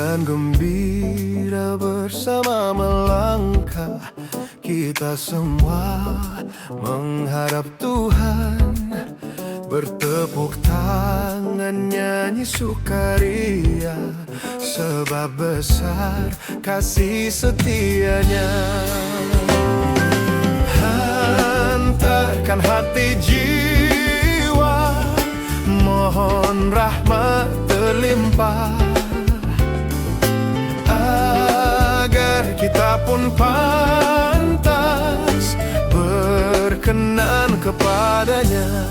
Dengan gembira bersama melangkah, kita semua menghadap Tuhan. Bertepuk tangan nyanyi sukaria, sebab besar kasih setianya. Hantarkan hati jiwa, mohon rahmat terlimpah, agar kita pun pantas berkenan kepadanya.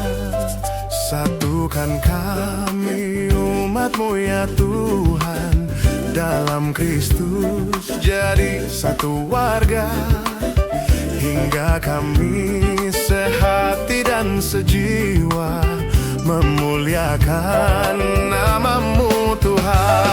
Satukan kami umat-Mu ya Tuhan, dalam Kristus jadi satu warga, hingga kami sehati dan sejiwa memuliakan nama-Mu Tuhan.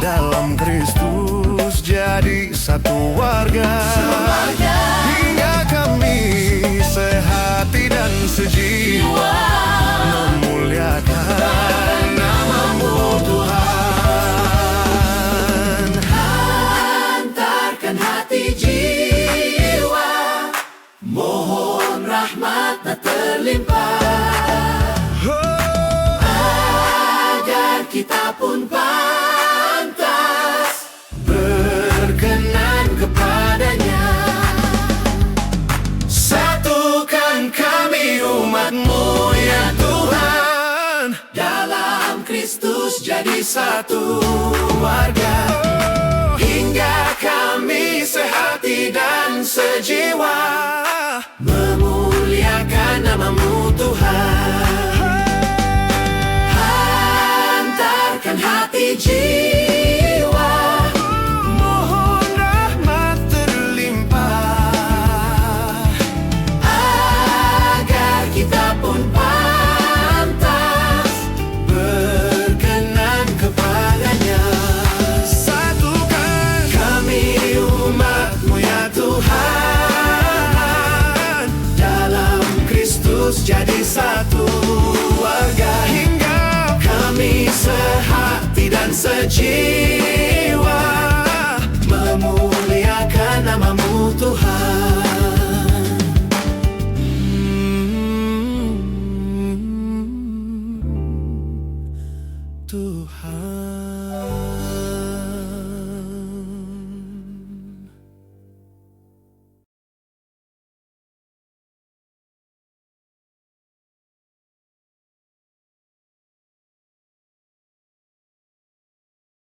Dalam Kristus jadi satu warga, hingga kami sehati dan sejiwa memuliakan nama-Mu Tuhan. Hantarkan hati jiwa, mohon rahmat tak terlimpah, agar kita pun kepadanya. Satukan kami umat-Mu ya Tuhan, dalam Kristus jadi satu warga, hingga kami sehati dan sejiwa memuliakan nama-Mu Tuhan. Hantarkan hati jiwa, jadi satu warga, hingga kami sehati dan sejiwa memuliakan nama-Mu Tuhan.